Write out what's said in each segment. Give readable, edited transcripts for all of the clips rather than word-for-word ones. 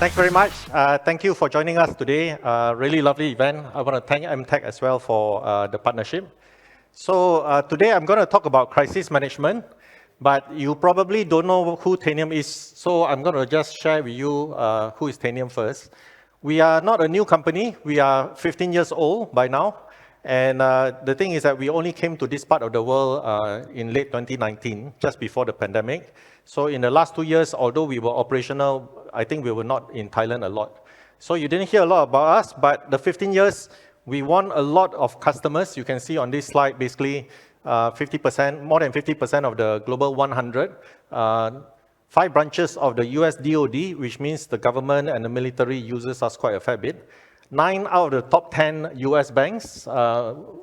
Thanks very much. Thank you for joining us today. Really lovely event. I want to thank MTech as well for the partnership. So today I'm going to talk about crisis management, but you probably don't know who Tanium is. So I'm going to just share with you who is Tanium first. We are not a new company. We are 15 years old by now. And the thing is that we only came to this part of the world in late 2019, just before the pandemic. So in the last 2 years, although we were operational, I think we were not in Thailand a lot. So you didn't hear a lot about us, but the 15 years, we won a lot of customers. You can see on this slide, basically 50%, more than 50% of the global 100. 5 branches of the US DoD, which means the government and the military uses us quite a fair bit. 9 out of the top 10 US banks,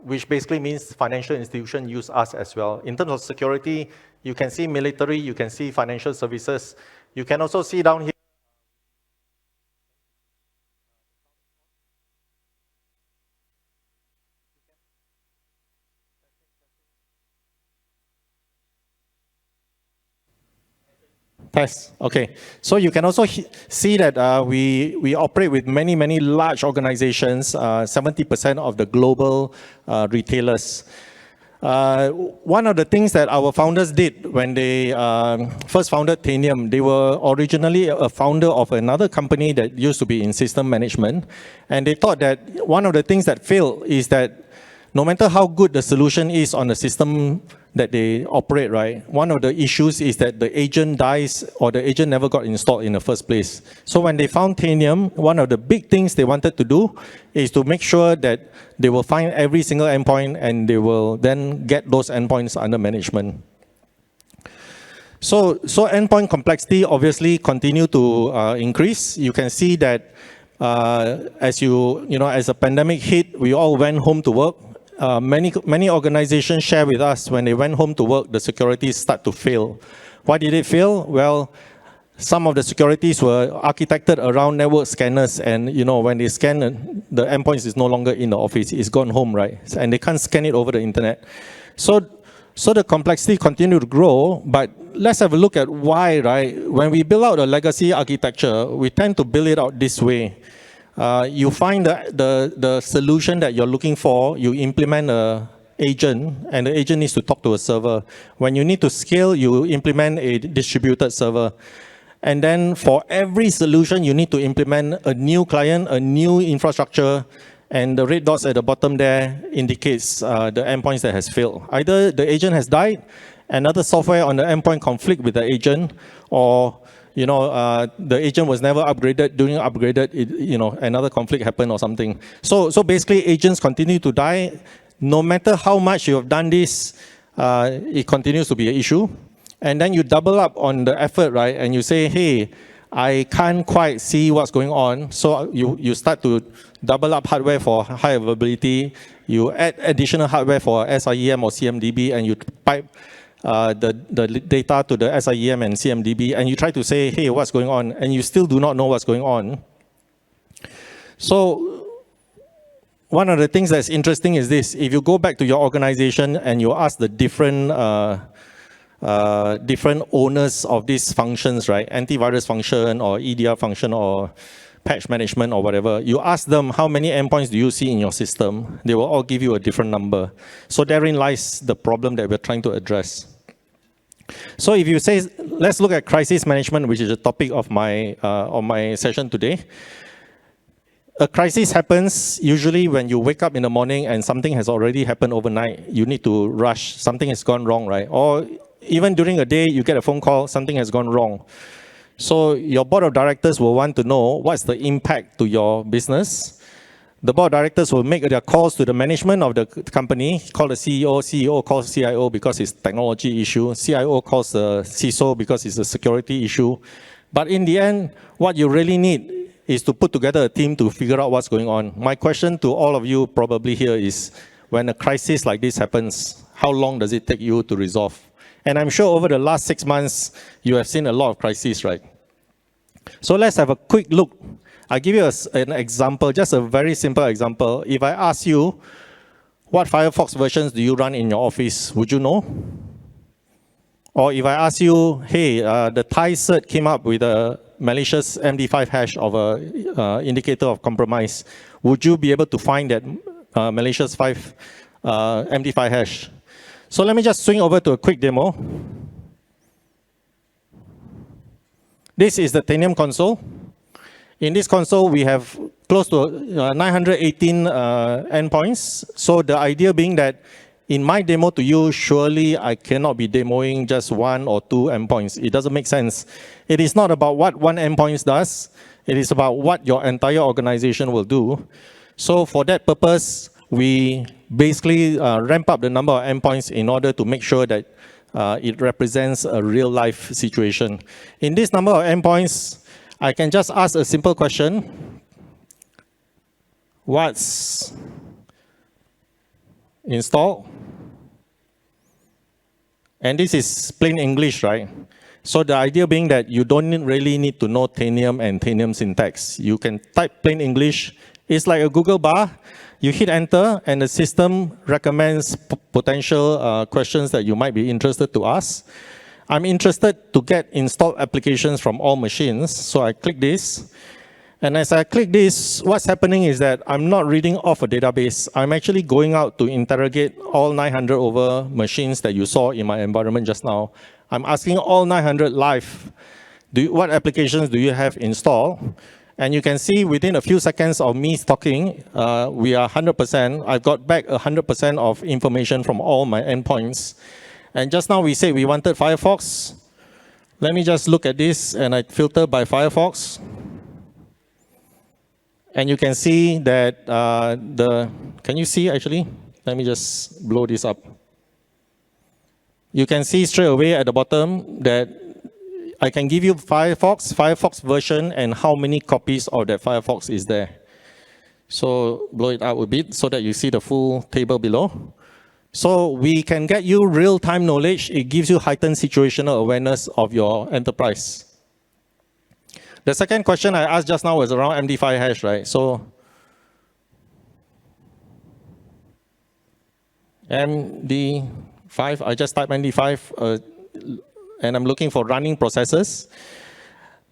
which basically means financial institutions use us as well. In terms of security, you can see military, you can see financial services. You can also see down here, test. Okay, so you can also see that we operate with many large organizations, 70% of the global retailers. One of the things that our founders did when they first founded Tanium, they were originally a founder of another company that used to be in system management. And they thought that one of the things that failed is that no matter how good the solution is on the system that they operate, right, one of the issues is that the agent dies or the agent never got installed in the first place. So when they found Tanium, one of the big things they wanted to do is to make sure that they will find every single endpoint and they will then get those endpoints under management. So endpoint complexity obviously continue to increase. You can see that as the pandemic hit, we all went home to work. Many organizations share with us when they went home to work, the securities start to fail. Why did it fail? Well, some of the securities were architected around network scanners, and when they scan the endpoints is no longer in the office, it's gone home, right? And they can't scan it over the internet. So the complexity continued to grow, but let's have a look at why, right? When we build out a legacy architecture, we tend to build it out this way. You find the solution that you're looking for, you implement an agent, and the agent needs to talk to a server. When you need to scale, you implement a distributed server. And then for every solution, you need to implement a new client, a new infrastructure, and the red dots at the bottom there indicates the endpoints that has failed. Either the agent has died, another software on the endpoint conflict with the agent, or the agent was never upgraded. During upgraded, another conflict happened or something. So basically, agents continue to die. No matter how much you have done this, it continues to be an issue. And then you double up on the effort, right? And you say, hey, I can't quite see what's going on. So you start to double up hardware for high availability. You add additional hardware for SIEM or CMDB, and you pipe the data to the SIEM and CMDB, and you try to say, hey, what's going on? And you still do not know what's going on. So one of the things that's interesting is this. If you go back to your organization and you ask the different owners of these functions, right? Antivirus function or EDR function or patch management or whatever, you ask them how many endpoints do you see in your system, they will all give you a different number. So therein lies the problem that we're trying to address. So if you say, let's look at crisis management, which is the topic of my session today. A crisis happens usually when you wake up in the morning and something has already happened overnight. You need to rush, something has gone wrong, right? Or even during a day, you get a phone call, something has gone wrong. So your board of directors will want to know what's the impact to your business. The board of directors will make their calls to the management of the company, call the CEO, CEO calls CIO because it's technology issue, CIO calls the CISO because it's a security issue. But in the end, what you really need is to put together a team to figure out what's going on. My question to all of you probably here is, when a crisis like this happens, how long does it take you to resolve? And I'm sure over the last 6 months, you have seen a lot of crises, right? So let's have a quick look. I'll give you an example, just a very simple example. If I ask you, what Firefox versions do you run in your office? Would you know? Or if I ask you, hey, the Thai cert came up with a malicious MD5 hash of a indicator of compromise, would you be able to find that malicious MD5 hash? So let me just swing over to a quick demo. This is the Tanium console. In this console, we have close to 918 endpoints. So the idea being that in my demo to you, surely I cannot be demoing just 1 or 2 endpoints. It doesn't make sense. It is not about what one endpoint does. It is about what your entire organization will do. So for that purpose, we basically ramp up the number of endpoints in order to make sure that it represents a real-life situation. In this number of endpoints, I can just ask a simple question. What's installed? And this is plain English, right? So the idea being that you don't really need to know Tanium and Tanium syntax. You can type plain English. It's like a Google bar. You hit enter, and the system recommends potential questions that you might be interested to ask. I'm interested to get installed applications from all machines, so I click this. And as I click this, what's happening is that I'm not reading off a database. I'm actually going out to interrogate all 900 over machines that you saw in my environment just now. I'm asking all 900 live, what applications do you have installed? And you can see within a few seconds of me talking, we are 100%. I've got back 100% of information from all my endpoints. And just now we said we wanted Firefox. Let me just look at this, and I filter by Firefox. And you can see that can you see actually? Let me just blow this up. You can see straight away at the bottom that I can give you Firefox version, and how many copies of that Firefox is there. So blow it out a bit so that you see the full table below. So we can get you real-time knowledge. It gives you heightened situational awareness of your enterprise. The second question I asked just now was around MD5 hash, right? So MD5, I just type MD5, and I'm looking for running processes.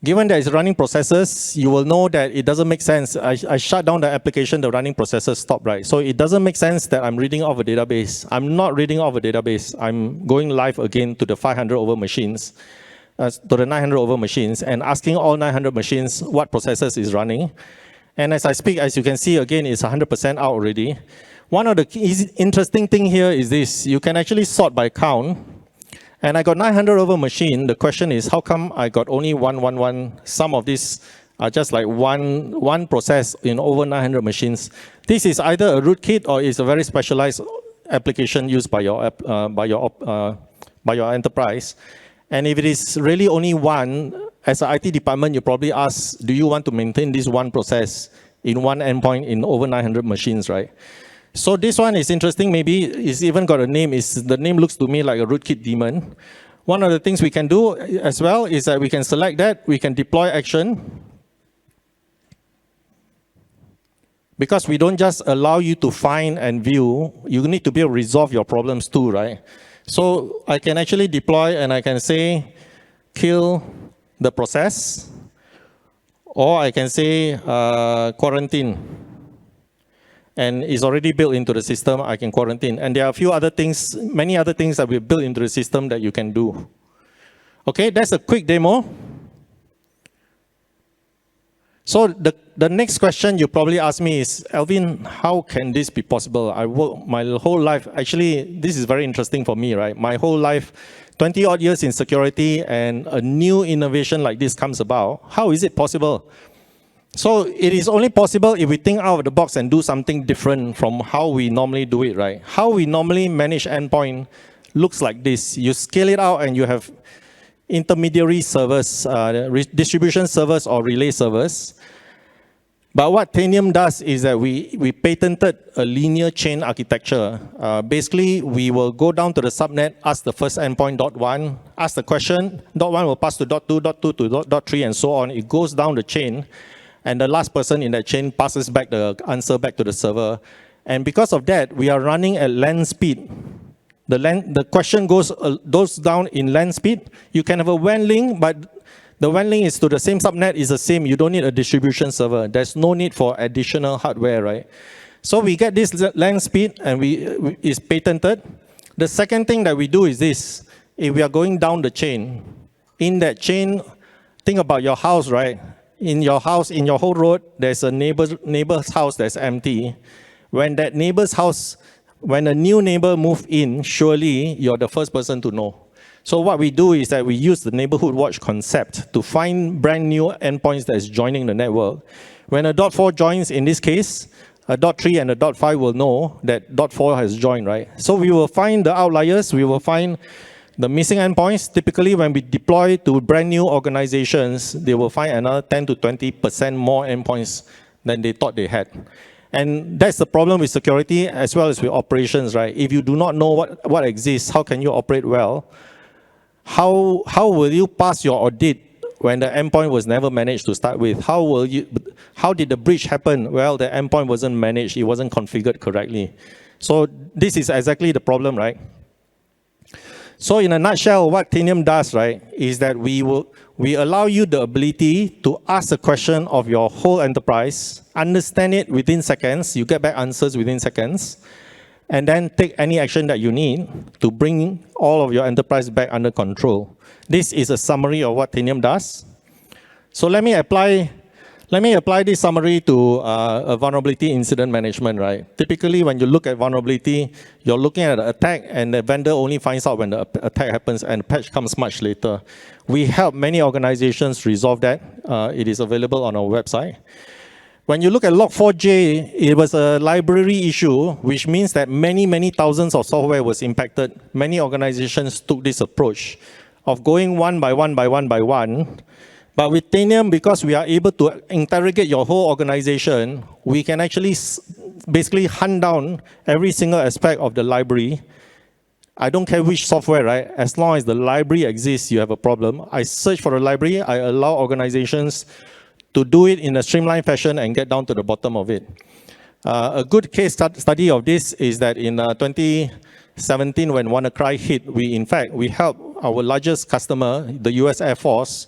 Given that it's running processes, you will know that it doesn't make sense. I shut down the application, the running processes stop, right? So it doesn't make sense that I'm reading off a database. I'm not reading off a database. I'm going live again to the 500 over machines, to the 900 over machines, and asking all 900 machines what processes is running. And as I speak, as you can see, again, it's 100% out already. One of the interesting things here is this. You can actually sort by count. And I got 900 over machine. The question is, how come I got only 111? Some of these are just like one process in over 900 machines. This is either a rootkit or it's a very specialized application used by your enterprise. And if it is really only one, as an IT department, you probably ask, do you want to maintain this one process in one endpoint in over 900 machines, right? So this one is interesting. Maybe it's even got a name. The name looks to me like a rootkit daemon. One of the things we can do as well is that we can select that. We can deploy action. Because we don't just allow you to find and view, you need to be able to resolve your problems too, right? So I can actually deploy, and I can say, kill the process. Or I can say, quarantine. And it's already built into the system, I can quarantine. And there are a few other things, many other things that we built into the system that you can do. Okay, that's a quick demo. So the next question you probably ask me is, Alvin, how can this be possible? I work my whole life. Actually, this is very interesting for me, right? My whole life, 20 odd years in security, and a new innovation like this comes about. How is it possible? So it is only possible if we think out of the box and do something different from how we normally do it, right? How we normally manage endpoint looks like this. You scale it out and you have intermediary servers, distribution servers or relay servers. But what Tanium does is that we patented a linear chain architecture. Basically, we will go down to the subnet, ask the first endpoint .1, ask the question, .1 will pass to .2, .2 to .3, and so on. It goes down the chain. And the last person in that chain passes back the answer back to the server. And because of that, we are running at LAN speed. The question goes down in LAN speed. You can have a WAN link, but the WAN link is to the same subnet is the same. You don't need a distribution server. There's no need for additional hardware, right? So we get this LAN speed, and is patented. The second thing that we do is this. If we are going down the chain, in that chain, think about your house, right? In your house, in your whole road, there's a neighbor's house that's empty. When that neighbor's house, when a new neighbor moves in, surely you're the first person to know. So what we do is that we use the neighborhood watch concept to find brand new endpoints that is joining the network. When a .4 joins, in this case, a .3 and a .5 will know that .4 has joined, right? So we will find the outliers, we will find the missing endpoints. Typically, when we deploy to brand new organizations, they will find another 10 to 20% more endpoints than they thought they had. And that's the problem with security as well as with operations, right? If you do not know what exists, how can you operate well? How will you pass your audit when the endpoint was never managed to start with? How did the breach happen? Well, the endpoint wasn't managed, it wasn't configured correctly. So this is exactly the problem, right? So in a nutshell, what Tanium does, right, is that we allow you the ability to ask a question of your whole enterprise, understand it within seconds, you get back answers within seconds, and then take any action that you need to bring all of your enterprise back under control. This is a summary of what Tanium does. So let me apply this summary to a vulnerability incident management, right? Typically, when you look at vulnerability, you're looking at an attack, and the vendor only finds out when the attack happens, and the patch comes much later. We help many organizations resolve that. It is available on our website. When you look at Log4j, it was a library issue, which means that many thousands of software was impacted. Many organizations took this approach of going one by one. But with Tanium, because we are able to interrogate your whole organization, we can actually basically hunt down every single aspect of the library. I don't care which software, right? As long as the library exists, you have a problem. I search for a library. I allow organizations to do it in a streamlined fashion and get down to the bottom of it. A good case study of this is that in 2017, when WannaCry hit, we helped our largest customer, the US Air Force,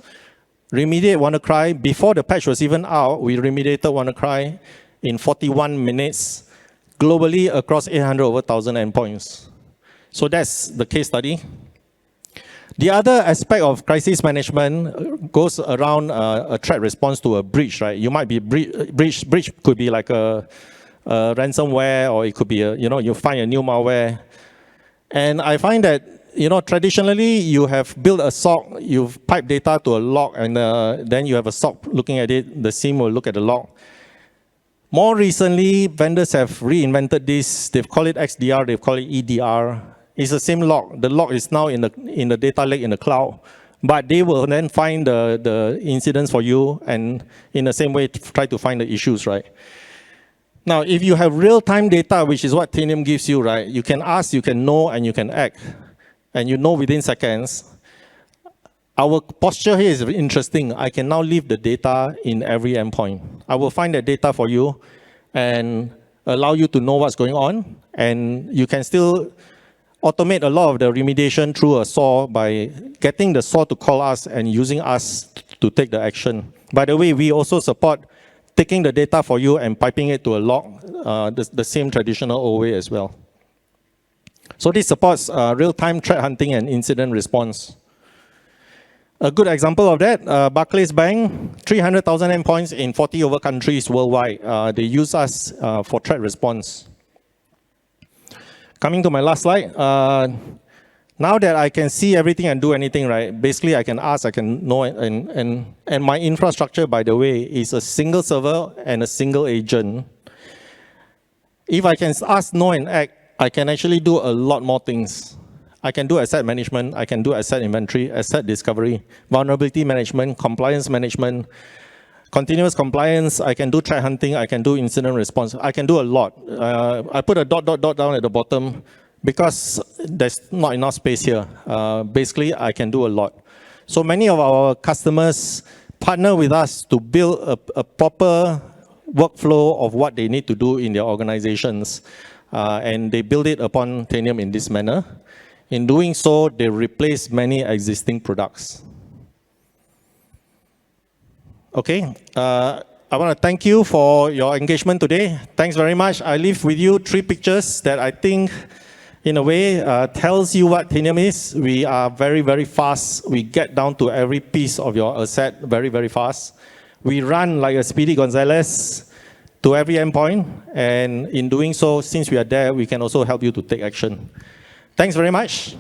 remediate WannaCry. Before the patch was even out, we remediated WannaCry in 41 minutes, globally across 800 over 1,000 endpoints. So that's the case study. The other aspect of crisis management goes around a threat response to a breach, right? You might be breach could be like a ransomware, or it could be you find a new malware. And I find that traditionally, you have built a SOC, you've piped data to a log, and then you have a SOC looking at it, the SIEM will look at the log. More recently, vendors have reinvented this. They've called it XDR, they've called it EDR. It's the same log. The log is now in the data lake in the cloud, but they will then find the incidents for you, and in the same way, try to find the issues, right? Now, if you have real-time data, which is what Tanium gives you, right? You can ask, you can know, and you can act. And you know within seconds. Our posture here is interesting. I can now leave the data in every endpoint. I will find that data for you and allow you to know what's going on. And you can still automate a lot of the remediation through a SOAR by getting the SOAR to call us and using us to take the action. By the way, we also support taking the data for you and piping it to a log, the same traditional old way as well. So this supports real-time threat hunting and incident response. A good example of that, Barclays Bank, 300,000 endpoints in 40 over countries worldwide. They use us for threat response. Coming to my last slide. Now that I can see everything and do anything, right? Basically, I can ask, I can know, and my infrastructure, by the way, is a single server and a single agent. If I can ask, know, and act, I can actually do a lot more things. I can do asset management, I can do asset inventory, asset discovery, vulnerability management, compliance management, continuous compliance, I can do threat hunting, I can do incident response, I can do a lot. I put a ... down at the bottom because there's not enough space here. Basically, I can do a lot. So many of our customers partner with us to build a proper workflow of what they need to do in their organizations. And they build it upon Tanium in this manner. In doing so, they replace many existing products. Okay, I want to thank you for your engagement today. Thanks very much. I leave with you 3 pictures that I think, in a way, tells you what Tanium is. We are very, very fast. We get down to every piece of your asset very, very fast. We run like a Speedy Gonzalez to every endpoint, and in doing so, since we are there, we can also help you to take action. Thanks very much.